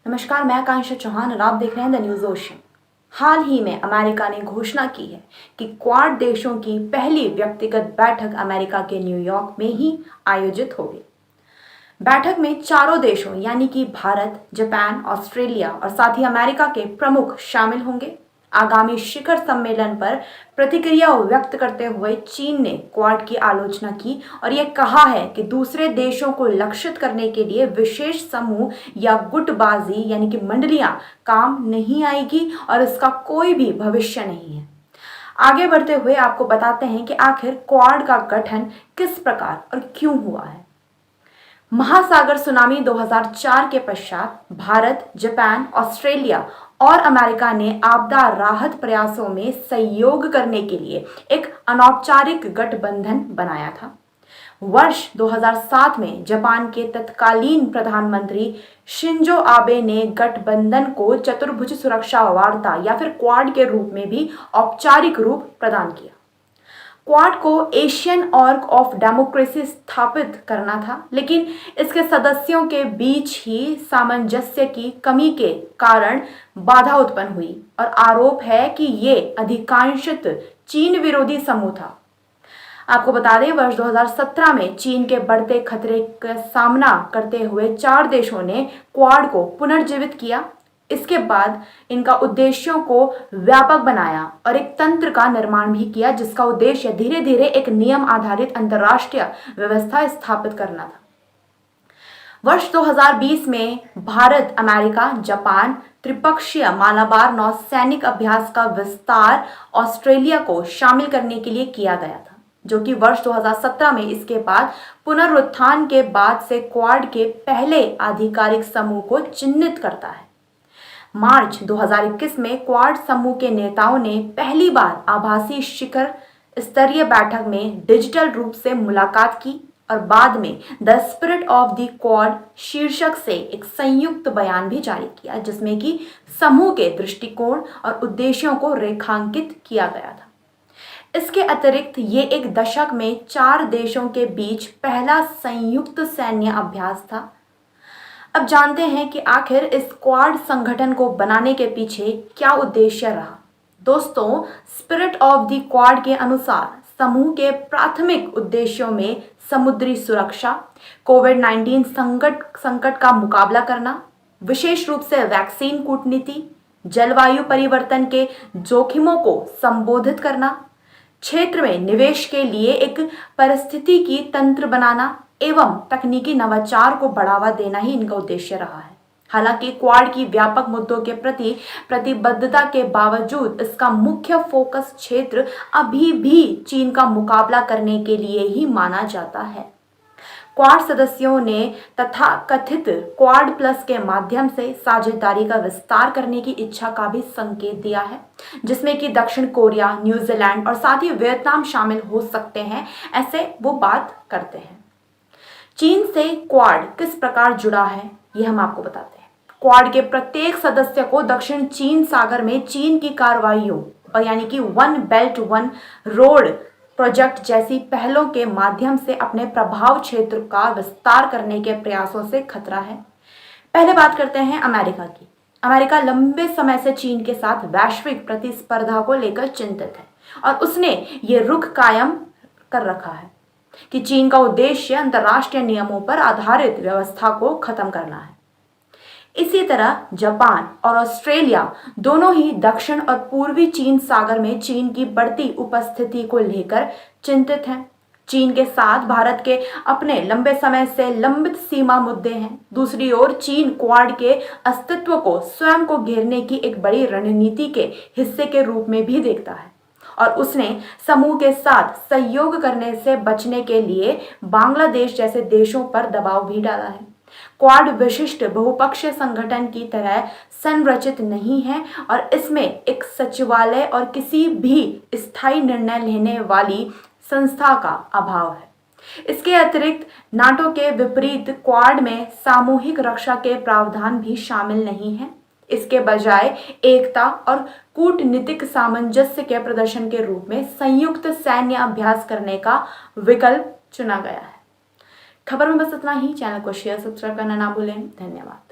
नमस्कार, मैं आकांक्षा चौहान और आप देख रहे हैं द न्यूज़ ओशन। हाल ही में अमेरिका ने घोषणा की है कि क्वाड देशों की पहली व्यक्तिगत बैठक अमेरिका के न्यूयॉर्क में ही आयोजित होगी। बैठक में चारों देशों यानी कि भारत, जापान, ऑस्ट्रेलिया और साथ ही अमेरिका के प्रमुख शामिल होंगे। आगामी शिखर सम्मेलन पर प्रतिक्रिया व्यक्त करते हुए चीन ने क्वाड की आलोचना की और यह कहा है कि दूसरे देशों को लक्षित करने के लिए विशेष समूह या गुटबाजी यानी कि मंडलियां काम नहीं आएगी और इसका कोई भी भविष्य नहीं है। आगे बढ़ते हुए आपको बताते हैं कि आखिर क्वाड का गठन किस प्रकार और क्यों हुआ है। महासागर सुनामी 2004 के पश्चात भारत, जापान, ऑस्ट्रेलिया और अमेरिका ने आपदा राहत प्रयासों में सहयोग करने के लिए एक अनौपचारिक गठबंधन बनाया था। वर्ष 2007 में जापान के तत्कालीन प्रधानमंत्री शिंजो आबे ने गठबंधन को चतुर्भुज सुरक्षा वार्ता या फिर क्वाड के रूप में भी औपचारिक रूप प्रदान किया। क्वाड को एशियन ऑर्ग ऑफ डेमोक्रेसी स्थापित करना था, लेकिन इसके सदस्यों के बीच ही सामंजस्य की कमी के कारण बाधा उत्पन्न हुई और आरोप है कि ये अधिकांशतः चीन विरोधी समूह था। आपको बता दें, वर्ष 2017 में चीन के बढ़ते खतरे का सामना करते हुए 4 देशों ने क्वाड को पुनर्जीवित किया। इसके बाद इनका उद्देश्यों को व्यापक बनाया और एक तंत्र का निर्माण भी किया, जिसका उद्देश्य धीरे धीरे एक नियम आधारित अंतर्राष्ट्रीय व्यवस्था स्थापित करना था। वर्ष 2020 में भारत, अमेरिका, जापान त्रिपक्षीय मालाबार नौसैनिक अभ्यास का विस्तार ऑस्ट्रेलिया को शामिल करने के लिए किया गया था, जो कि वर्ष 2017 में इसके बाद पुनरुत्थान के बाद से क्वाड के पहले आधिकारिक समूह को चिन्हित करता है। मार्च 2021 में क्वाड समूह के नेताओं ने पहली बार आभासी शिखर स्तरीय बैठक में डिजिटल रूप से मुलाकात की और बाद में the spirit of the quad शीर्षक से एक संयुक्त बयान भी जारी किया, जिसमें कि समूह के दृष्टिकोण और उद्देश्यों को रेखांकित किया गया था। इसके अतिरिक्त ये एक दशक में 4 देशों के बीच पहला संयुक्त सैन्य अभ्यास था। अब जानते हैं कि आखिर इस क्वाड संगठन को बनाने के पीछे क्या उद्देश्य रहा। दोस्तों, स्पिरिट ऑफ द क्वाड के अनुसार समूह के प्राथमिक उद्देश्यों में समुद्री सुरक्षा, कोविड-19 संकट का मुकाबला करना, विशेष रूप से वैक्सीन कूटनीति, जलवायु परिवर्तन के जोखिमों को संबोधित करना, क्षेत्र में निवेश के लिए एक पारिस्थितिकी तंत्र बनाना एवं तकनीकी नवाचार को बढ़ावा देना ही इनका उद्देश्य रहा है। हालांकि क्वाड की व्यापक मुद्दों के प्रति प्रतिबद्धता के बावजूद इसका मुख्य फोकस क्षेत्र अभी भी चीन का मुकाबला करने के लिए ही माना जाता है। क्वाड सदस्यों ने तथाकथित क्वाड प्लस के माध्यम से साझेदारी का विस्तार करने की इच्छा का भी संकेत दिया है, जिसमें कि दक्षिण कोरिया, न्यूजीलैंड और साथ ही वियतनाम शामिल हो सकते हैं, ऐसे वो बात करते हैं। चीन से क्वाड किस प्रकार जुड़ा है, ये हम आपको बताते हैं। क्वाड के प्रत्येक सदस्य को दक्षिण चीन सागर में चीन की कार्रवाइयों और यानी कि one belt one road project जैसी पहलों के माध्यम से अपने प्रभाव क्षेत्र का विस्तार करने के प्रयासों से खतरा है। पहले बात करते हैं अमेरिका की। अमेरिका लंबे समय से चीन के साथ वैश्विक प्रतिस्पर्धा को लेकर चिंतित है और उसने ये रुख कायम कर रखा है कि चीन का उद्देश्य अंतर्राष्ट्रीय नियमों पर आधारित व्यवस्था को खत्म करना है। इसी तरह जापान और ऑस्ट्रेलिया दोनों ही दक्षिण और पूर्वी चीन सागर में चीन की बढ़ती उपस्थिति को लेकर चिंतित हैं। चीन के साथ भारत के अपने लंबे समय से लंबित सीमा मुद्दे हैं। दूसरी ओर चीन क्वाड के अस्तित्व को स्वयं को घेरने की एक बड़ी रणनीति के हिस्से के रूप में भी देखता है और उसने समूह के साथ सहयोग करने से बचने के लिए बांग्लादेश जैसे देशों पर दबाव भी डाला है। क्वाड विशिष्ट बहुपक्षीय संगठन की तरह संरचित नहीं है और इसमें एक सचिवालय और किसी भी स्थायी निर्णय लेने वाली संस्था का अभाव है। इसके अतिरिक्त नाटो के विपरीत क्वाड में सामूहिक रक्षा के प्रावधान भी शामिल नहीं है। इसके बजाय एकता और कूटनीतिक सामंजस्य के प्रदर्शन के रूप में संयुक्त सैन्य अभ्यास करने का विकल्प चुना गया है। खबर में बस इतना ही। चैनल को शेयर सब्सक्राइब करना ना भूलें। धन्यवाद।